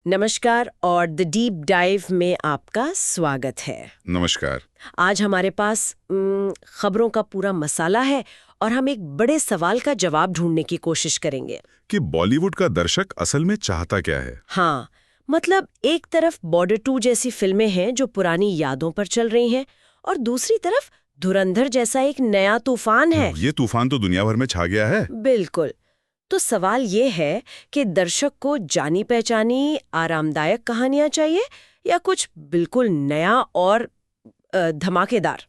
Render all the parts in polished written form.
नमस्कार और the deep dive में आपका स्वागत है। नमस्कार। आज हमारे पास खबरों का पूरा मसाला है और हम एक बड़े सवाल का जवाब ढूंढने की कोशिश करेंगे कि बॉलीवुड का दर्शक असल में चाहता क्या है। हाँ, मतलब एक तरफ बॉर्डर 2 जैसी फिल्में हैं जो पुरानी यादों पर चल रही हैं और दूसरी तरफ धुरंधर जैसा एक नया तूफान है। ये तूफान तो दुनिया भर में छा गया है। बिल्कुल। तो सवाल ये है कि दर्शक को जानी पहचानी आरामदायक कहानियां चाहिए या कुछ बिल्कुल नया और धमाकेदार।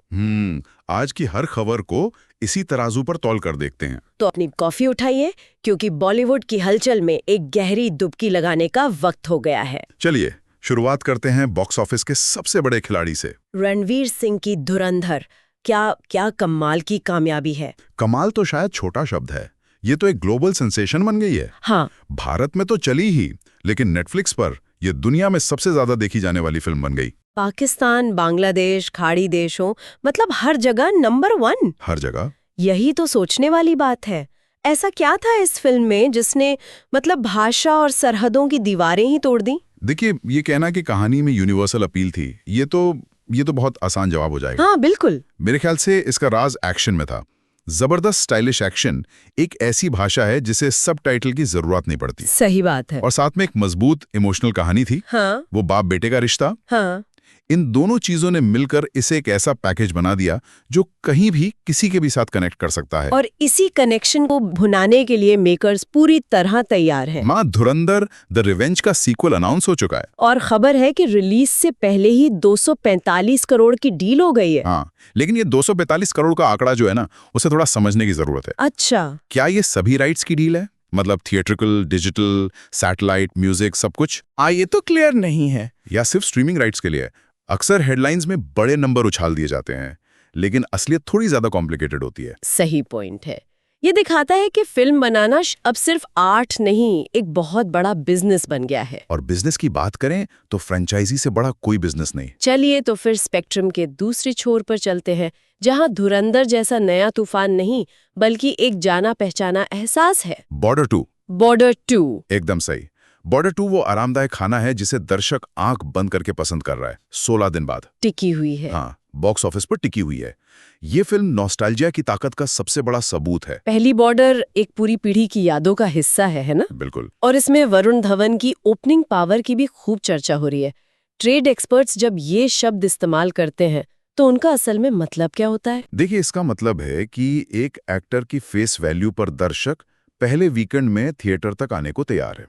आज की हर खबर को इसी तराजू पर तौल कर देखते हैं। तो अपनी कॉफी उठाइए क्योंकि बॉलीवुड की हलचल में एक गहरी डुबकी लगाने का वक्त हो गया है। चलिए शुरुआत करते हैं बॉक्स ऑफिस के सबसे बड़े खिलाड़ी से। रणवीर सिंह की धुरंधर क्या कमाल की कामयाबी है। कमाल तो शायद छोटा शब्द है, ये तो एक ग्लोबल सेंसेशन बन गई है। हाँ, भारत में तो चली ही, लेकिन नेटफ्लिक्स पर यह दुनिया में सबसे ज्यादा देखी जाने वाली फिल्म बन गई। पाकिस्तान, बांग्लादेश, खाड़ी देशों, मतलब हर जगह नंबर 1। हर जगह। यही तो सोचने वाली बात है। ऐसा क्या था इस फिल्म में जिसने मतलब भाषा और सरहदों की दीवारें ही तोड़ दी। देखिए, ये कहना कि कहानी में यूनिवर्सल अपील थी, ये तो बहुत आसान जवाब हो जाएगा। हाँ बिल्कुल। मेरे ख्याल से इसका राज एक्शन में था। जबरदस्त स्टाइलिश एक्शन। एक ऐसी भाषा है जिसे सबटाइटल की जरूरत नहीं पड़ती। सही बात है। और साथ में एक मजबूत इमोशनल कहानी थी। हाँ वो बाप बेटे का रिश्ता। हाँ। इन दोनों चीजों ने मिलकर इसे एक ऐसा पैकेज बना दिया जो कहीं भी किसी के भी साथ कनेक्ट कर सकता है। और इसी कनेक्शन को भुनाने के लिए मेकर्स पूरी तरह तैयार हैं। माँ धुरंधर द रिवेंज का सीक्वल अनाउंस हो चुका है। और खबर है कि रिलीज से पहले ही 245 करोड़ की डील हो गई है। हाँ, लेकिन ये 245 करोड़ का आंकड़ा जो है ना, उसे थोड़ा समझने की जरूरत है। अच्छा, क्या ये सभी राइट्स की डील है? मतलब थिएट्रिकल, डिजिटल, सैटेलाइट, म्यूजिक, सब कुछ? ये तो क्लियर नहीं है। या सिर्फ स्ट्रीमिंग राइट्स के लिए? अक्सर हेडलाइंस में बड़े नंबर उछाल दिए जाते हैं, लेकिन असलियत थोड़ी ज्यादा कॉम्प्लिकेटेड होती है। सही पॉइंट है। ये दिखाता है कि फिल्म बनाना अब सिर्फ आर्ट नहीं, एक बहुत बड़ा बिजनेस बन गया है। और बिजनेस की बात करें तो फ्रेंचाइजी से बड़ा कोई बिजनेस नहीं। चलिए तो फिर स्पेक्ट्रम के दूसरी छोर पर चलते हैं, जहां धुरंधर जैसा नया तूफान नहीं बल्कि एक जाना पहचाना एहसास है। बॉर्डर 2। बॉर्डर 2 एकदम सही। बॉर्डर 2 वो आरामदायक खाना है जिसे दर्शक आंख बंद करके पसंद कर रहा है 16 दिन बाद। टिकी हुई है। हाँ, बॉक्स ऑफिस पर टिकी हुई है। ये फिल्म नॉस्टैल्जिया की ताकत का सबसे बड़ा सबूत है। पहली बॉर्डर एक पूरी पीढ़ी की यादों का हिस्सा है ना? बिल्कुल। और इसमें वरुण धवन की ओपनिंग पावर की भी खूब चर्चा हो रही है। ट्रेड एक्सपर्ट्स जब ये शब्द इस्तेमाल करते हैं तो उनका असल में मतलब क्या होता है? देखिए, इसका मतलब है कि एक एक्टर की फेस वैल्यू पर दर्शक पहले वीकेंड में थिएटर तक आने को तैयार है,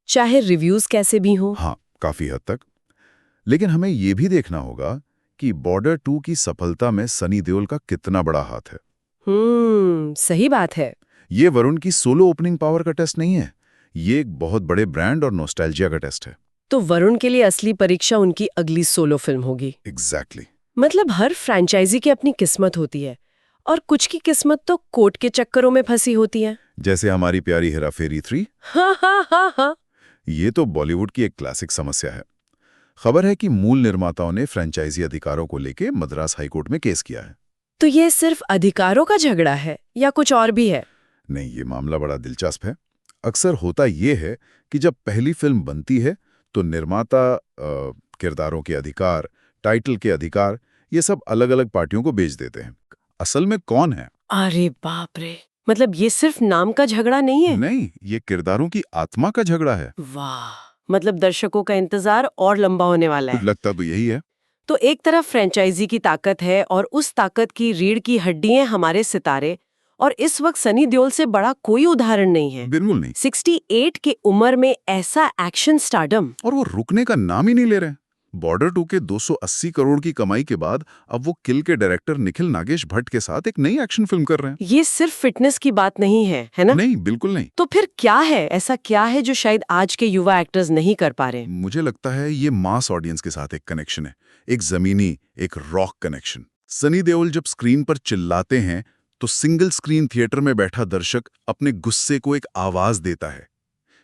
चाहे रिव्यूज कैसे भी हो। हाँ, काफी हद तक। लेकिन हमें यह भी देखना होगा कि बॉर्डर 2 की सफलता में सनी देओल का कितना बड़ा हाथ है। सही बात है। ये वरुण की सोलो ओपनिंग पावर का टेस्ट नहीं है, ये एक बहुत बड़े ब्रांड और नॉस्टैल्जिया का टेस्ट है। तो वरुण के लिए असली परीक्षा उनकी अगली सोलो फिल्म होगी। एग्जैक्टली। मतलब हर फ्रैंचाइजी की अपनी किस्मत होती है और कुछ की किस्मत तो कोर्ट के चक्करों में फंसी होती है। जैसे हमारी प्यारी हेरा फेरी 3। हाँ हाँ हाँ हाँ। ये तो बॉलीवुड की एक क्लासिक समस्या है। खबर है कि मूल निर्माताओं ने फ्रेंचाइजी अधिकारों को लेकर मद्रास हाईकोर्ट में केस किया है। तो ये सिर्फ अधिकारों का झगड़ा है या कुछ और भी है? नहीं, ये मामला बड़ा दिलचस्प है। अक्सर होता ये है कि जब पहली फिल्म बनती है तो निर्माता किरदारों के अधिकार, टाइटल के अधिकार, ये सब अलग अलग पार्टियों को बेच देते हैं। असल में कौन है? अरे बाप रे, मतलब ये सिर्फ नाम का झगड़ा नहीं है? नहीं, ये किरदारों की आत्मा का झगड़ा है। वाह, मतलब दर्शकों का इंतजार और लंबा होने वाला है। लगता तो यही है। तो एक तरफ फ्रेंचाइजी की ताकत है और उस ताकत की रीढ़ की हड्डियां हमारे सितारे, और इस वक्त सनी देओल से बड़ा कोई उदाहरण नहीं है। बिल्कुल नहीं। 68 की उम्र में ऐसा एक्शन स्टारडम। और वो रुकने का नाम ही नहीं ले रहे। बॉर्डर 2 के 280 करोड़ की कमाई के बाद अब वो किल के डायरेक्टर निखिल नागेश भट्ट के साथ एक नई एक्शन फिल्म कर रहे हैं। ये सिर्फ फिटनेस की बात नहीं है ना? नहीं, बिल्कुल नहीं। तो फिर क्या है, ऐसा क्या है जो शायद आज के युवा एक्टर्स नहीं कर पा रहे? मुझे लगता है ये मास ऑडियंस के साथ एक कनेक्शन है, एक जमीनी, एक रॉक कनेक्शन। सनी देओल जब स्क्रीन पर चिल्लाते हैं तो सिंगल स्क्रीन थिएटर में बैठा दर्शक अपने गुस्से को एक आवाज देता है।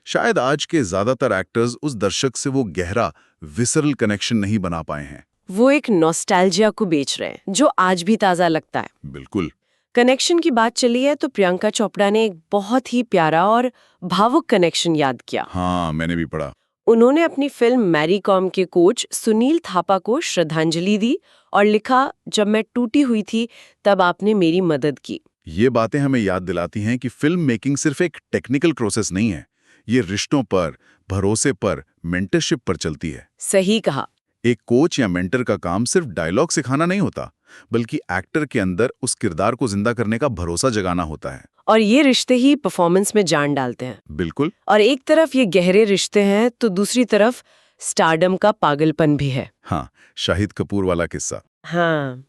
शायद आज के ज्यादातर एक्टर्स उस दर्शक से वो गहरा, विसरल कनेक्शन नहीं बना पाए हैं। वो एक नॉस्टैल्जिया को बेच रहे हैं जो आज भी ताजा लगता है। बिल्कुल। कनेक्शन की बात चली है तो प्रियंका चोपड़ा ने एक बहुत ही प्यारा और भावुक कनेक्शन याद किया। हाँ, मैंने भी पढ़ा। उन्होंने अपनी फिल्म मैरी कॉम के कोच सुनील थापा को श्रद्धांजलि दी और लिखा, जब मैं टूटी हुई थी तब आपने मेरी मदद की। ये बातें हमें याद दिलाती हैं कि फिल्म मेकिंग सिर्फ एक टेक्निकल प्रोसेस नहीं है, ये रिश्तों पर, भरोसे पर, मेंटरशिप पर चलती है। सही कहा। एक कोच या मेंटर का काम सिर्फ डायलॉग सिखाना नहीं होता, बल्कि एक्टर के अंदर उस किरदार को जिंदा करने का भरोसा जगाना होता है। और ये रिश्ते ही परफॉर्मेंस में जान डालते हैं। बिल्कुल। और एक तरफ ये गहरे रिश्ते हैं तो दूसरी तरफ स्टारडम का पागलपन भी है। हाँ, शाहिद कपूर वाला किस्सा। हाँ,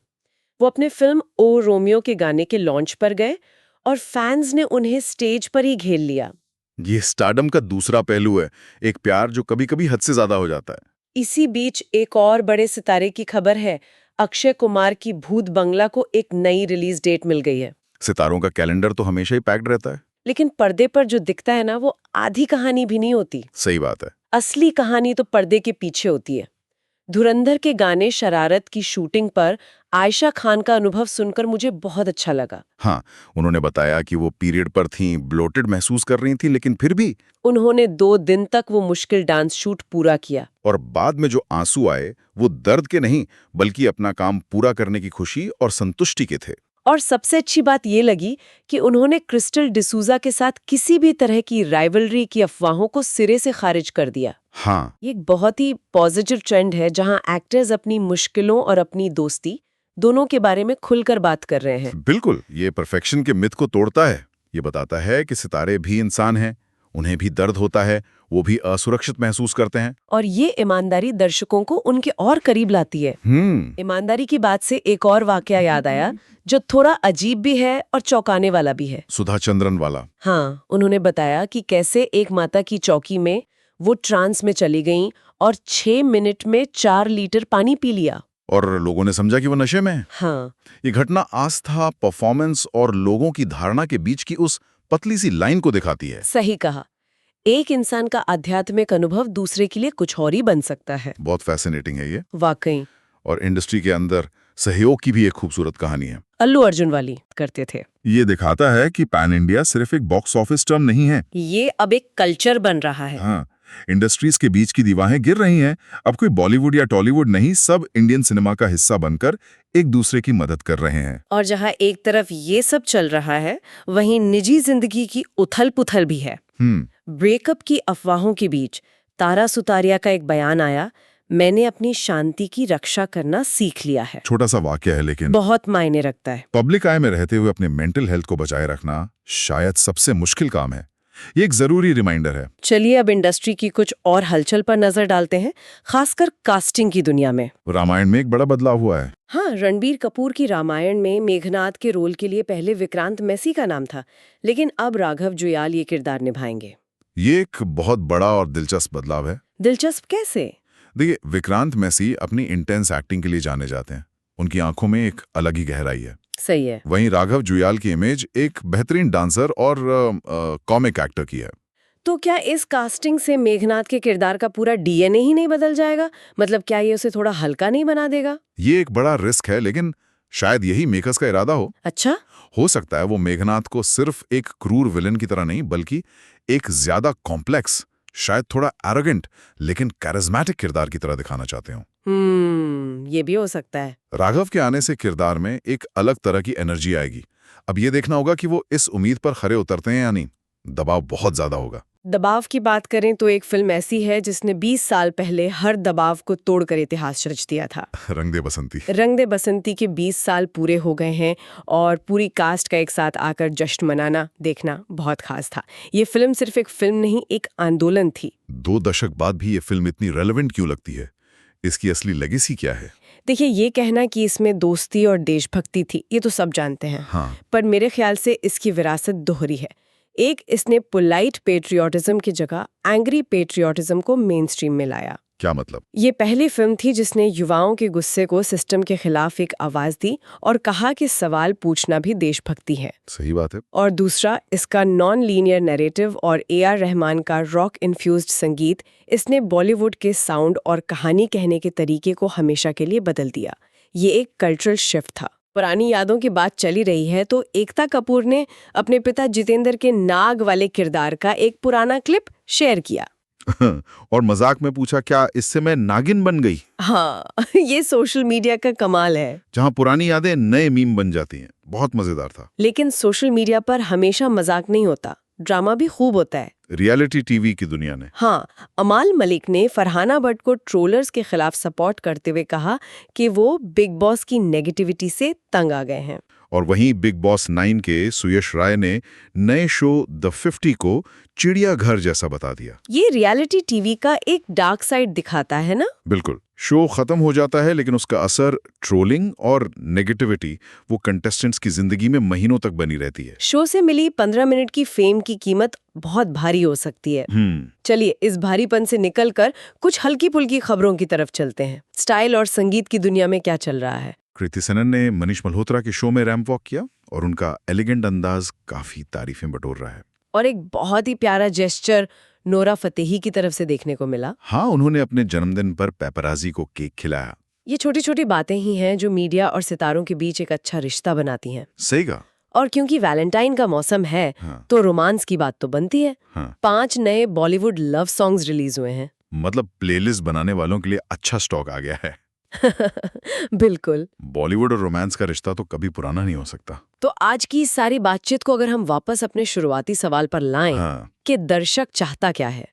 वो अपने फिल्म ओ रोमियो के गाने के लॉन्च पर गए और फैंस ने उन्हें स्टेज पर ही घेर लिया। ये स्टारडम का दूसरा पहलू है, एक प्यार जो कभी-कभी हद से ज्यादा हो जाता है। इसी बीच एक और बड़े सितारे की खबर है, अक्षय कुमार की भूत बंगला को एक नई रिलीज डेट मिल गई है। सितारों का कैलेंडर तो हमेशा ही पैक्ड रहता है। लेकिन पर्दे पर जो दिखता है ना, वो आधी कहानी भी नहीं होती। सही बात है। असली कहानी तो पर्दे के पीछे होती है। धुरंधर के गाने शरारत की शूटिंग पर आयशा खान का अनुभव सुनकर मुझे बहुत अच्छा लगा। हाँ, उन्होंने बताया कि वो पीरियड पर थीं, ब्लोटेड महसूस कर रही थीं, लेकिन फिर भी उन्होंने 2 दिन तक वो मुश्किल डांस शूट पूरा किया। और बाद में जो आंसू आए वो दर्द के नहीं, बल्कि अपना काम पूरा करने की खुशी और संतुष्टि के थे। और सबसे अच्छी बात ये लगी कि उन्होंने क्रिस्टल डिसूजा के साथ किसी भी तरह की राइवलरी की अफवाहों को सिरे से खारिज कर दिया। हाँ, ये एक बहुत ही पॉजिटिव ट्रेंड है जहां एक्टर्स अपनी मुश्किलों और अपनी दोस्ती दोनों के बारे में खुलकर बात कर रहे हैं। बिल्कुल, ये परफेक्शन के मिथ को तोड़ता है। ये बताता है कि सितारे भी इंसान हैं, उन्हें भी दर्द होता है, वो भी असुरक्षित महसूस करते हैं। और ये ईमानदारी दर्शकों को उनके और करीब लाती है। ईमानदारी की बात से एक और वाकया याद आया जो थोड़ा अजीब भी है और चौंकाने वाला भी है। सुधा चंद्रन वाला। हाँ, उन्होंने बताया कि कैसे एक माता की चौकी में वो ट्रांस में चली गईं और 6 मिनट में 4 लीटर पानी पी लिया। और लोगों ने समझा कि वो नशे में है। हाँ, ये घटना आस्था, परफॉर्मेंस और लोगों की धारणा के बीच की उस पतली सी लाइन को दिखाती है। सही कहा। एक इंसान का आध्यात्मिक अनुभव दूसरे के लिए कुछ और ही बन सकता है। बहुत फैसिनेटिंग है ये। वाकई। और इंडस्ट्री के अंदर सहयोग की भी एक खूबसूरत कहानी है। अल्लू अर्जुन वाली करते थे। ये दिखाता है कि पैन इंडिया सिर्फ एक बॉक्स ऑफिस टर्म नहीं है। ये अब एक कल्चर बन रहा है। हाँ, इंडस्ट्रीज के बीच की दीवारें गिर रही हैं। अब कोई बॉलीवुड या टॉलीवुड नहीं, सब इंडियन सिनेमा का हिस्सा बनकर एक दूसरे की मदद कर रहे हैं। और जहाँ एक तरफ ये सब चल रहा है, वहीं निजी जिंदगी की उथल-पुथल भी है। ब्रेकअप की अफवाहों के बीच तारा सुतारिया का एक बयान आया, मैंने अपनी शांति की रक्षा करना सीख लिया है। छोटा सा वाक्य है, लेकिन बहुत मायने रखता है। पब्लिक आई में रहते हुए अपने मेंटल हेल्थ को बचाए रखना शायद सबसे मुश्किल काम है। ये एक जरूरी रिमाइंडर है। चलिए अब इंडस्ट्री की कुछ और हलचल पर नजर डालते हैं, खासकर कास्टिंग की दुनिया में। रामायण में एक बड़ा बदलाव हुआ है। हाँ, रणबीर कपूर की रामायण में मेघनाद के रोल के लिए पहले विक्रांत मैसी का नाम था, लेकिन अब राघव जुयाल ये किरदार निभाएंगे। ये एक बहुत बड़ा और दिलचस्प बदलाव है। दिलचस्प कैसे? देखिए, विक्रांत मैसी अपनी इंटेंस एक्टिंग के लिए जाने जाते हैं। उनकी आंखों में एक अलग ही गहराई है। सही है। वहीं राघव जुयाल की इमेज एक बेहतरीन डांसर और कॉमिक एक्टर की है। तो क्या इस कास्टिंग से मेघनाद के किरदार का पूरा डीएनए ही नहीं बदल जाएगा? मतलब क्या ये उसे थोड़ा हल्का नहीं बना देगा? ये एक बड़ा रिस्क है, लेकिन शायद यही मेकर्स का इरादा हो। अच्छा, हो सकता है वो मेघनाद को सिर्फ एक क्रूर विलन की तरह नहीं, बल्कि एक ज्यादा कॉम्प्लेक्स, शायद थोड़ा एरोगेंट लेकिन कैरिज्मेटिक किरदार की तरह दिखाना चाहते हो। ये भी हो सकता है। राघव के आने से किरदार में एक अलग तरह की एनर्जी आएगी। अब ये देखना होगा कि वो इस उम्मीद पर खरे उतरते हैं या नहीं। दबाव बहुत ज्यादा होगा। दबाव की बात करें तो एक फिल्म ऐसी है जिसने 20 साल पहले हर दबाव को तोड़कर इतिहास रच दिया था। रंग दे बसंती। रंग दे बसंती के 20 साल पूरे हो गए हैं और पूरी कास्ट का एक साथ आकर जश्न मनाना देखना बहुत खास था। ये फिल्म सिर्फ एक फिल्म नहीं, एक आंदोलन थी। 2 दशक बाद भी ये फिल्म इतनी रेलेवेंट क्यों लगती है? इसकी असली लेगेसी क्या है? देखिए, ये कहना कि इसमें दोस्ती और देशभक्ति थी, ये तो सब जानते हैं। हाँ। पर मेरे ख्याल से इसकी विरासत दोहरी है। एक, इसने पोलाइट पेट्रियोटिज्म की जगह एंग्री पेट्रियोटिज्म को मेन स्ट्रीम में लाया। क्या मतलब? ये पहली फिल्म थी जिसने युवाओं के गुस्से को सिस्टम के खिलाफ एक आवाज दी और कहा कि सवाल पूछना भी देशभक्ति है। सही बात है। और दूसरा, इसका नॉन लीनियर नैरेटिव और AR रहमान का रॉक इन्फ्यूज्ड संगीत, इसने बॉलीवुड के साउंड और कहानी कहने के तरीके को हमेशा के लिए बदल दिया। ये एक कल्चरल शिफ्ट था। पुरानी यादों की बात चली रही है तो एकता कपूर ने अपने पिता जितेंद्र के नाग वाले किरदार का एक पुराना क्लिप शेयर किया। और मजाक में पूछा, क्या इससे मैं नागिन बन गई? हाँ ये सोशल मीडिया का कमाल है। जहां पुरानी यादें नए मीम बन जाती हैं। बहुत मजेदार था। लेकिन सोशल मीडिया पर हमेशा मजाक नहीं होता, ड्रामा भी खूब होता है। रियलिटी टीवी की दुनिया ने। हाँ, अमाल मलिक ने फरहाना भट्ट को ट्रोलर्स के खिलाफ सपोर्ट करते हुए कहा कि वो बिग बॉस की नेगेटिविटी से तंग आ गए हैं। और वहीं बिग बॉस 9 के सुयश राय ने नए शो द 50 को चिड़ियाघर जैसा बता दिया। ये रियलिटी टीवी का एक डार्क साइड दिखाता है ना? बिल्कुल। शो खत्म हो जाता है लेकिन उसका असर, ट्रोलिंग और नेगेटिविटी वो कंटेस्टेंट्स की जिंदगी में महीनों तक बनी रहती है। शो से मिली 15 मिनट की फेम की कीमत बहुत भारी हो सकती है। चलिए इस भारीपन से निकलकर कुछ हल्की फुल्की खबरों की तरफ चलते हैं। स्टाइल और संगीत की दुनिया में क्या चल रहा है? कृति सेनन ने मनीष मल्होत्रा के शो में रैंप वॉक किया और उनका एलिगेंट अंदाज काफी तारीफें बटोर रहा है। और एक बहुत ही प्यारा जेस्चर नोरा फतेही की तरफ से देखने को मिला। हाँ, उन्होंने अपने जन्मदिन पर पेपराजी को केक खिलाया। ये छोटी छोटी बातें ही हैं जो मीडिया और सितारों के बीच एक अच्छा रिश्ता बनाती हैं। सही कहा। और क्योंकि वैलेंटाइन का मौसम है, हाँ। तो रोमांस की बात तो बनती है। हाँ। 5 नए बॉलीवुड लव सॉन्ग्स रिलीज हुए हैं। मतलब प्लेलिस्ट बनाने वालों के लिए अच्छा स्टॉक आ गया है। बिल्कुल। बॉलीवुड और रोमांस का रिश्ता तो कभी पुराना नहीं हो सकता। तो आज की इस सारी बातचीत को अगर हम वापस अपने शुरुआती सवाल पर लाएं कि दर्शक चाहता क्या है?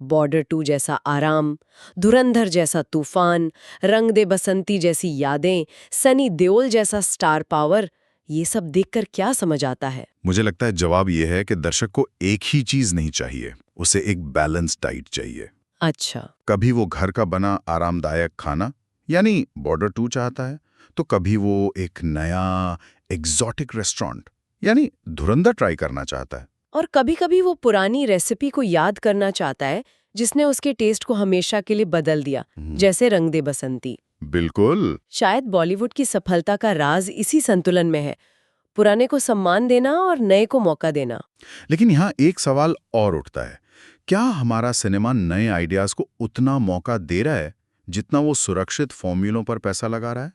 बॉर्डर 2 जैसा आराम, धुरंधर जैसा तूफान, रंग दे बसंती जैसी यादें, सनी देओल जैसा स्टार पावर, ये सब देखकर क्या समझ आता है? मुझे लगता है जवाब ये है कि दर्शक को एक ही चीज नहीं चाहिए, उसे एक बैलेंस डाइट चाहिए। अच्छा। कभी वो घर का बना आरामदायक खाना यानी बॉर्डर 2 चाहता है, तो कभी वो एक नया एग्जॉटिक रेस्टोरेंट यानी धुरंधर ट्राई करना चाहता है। और कभी-कभी वो पुरानी रेसिपी को याद करना चाहता है जिसने उसके टेस्ट को हमेशा के लिए बदल दिया, जैसे रंग दे बसंती। बिल्कुल। शायद बॉलीवुड की सफलता का राज इसी संतुलन में है, पुराने को सम्मान देना और नए को मौका देना। लेकिन यहाँ एक सवाल और उठता है, क्या हमारा सिनेमा नए आइडियाज को उतना मौका दे रहा है जितना वो सुरक्षित फॉर्मूलों पर पैसा लगा रहा है?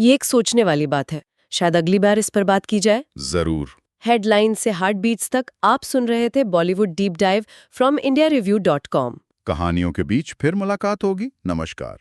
ये एक सोचने वाली बात है। शायद अगली बार इस पर बात की जाए। जरूर। हेडलाइन से हार्ट बीट्स तक आप सुन रहे थे Bollywood deep dive from indiareview.com। कहानियों के बीच फिर मुलाकात होगी। नमस्कार।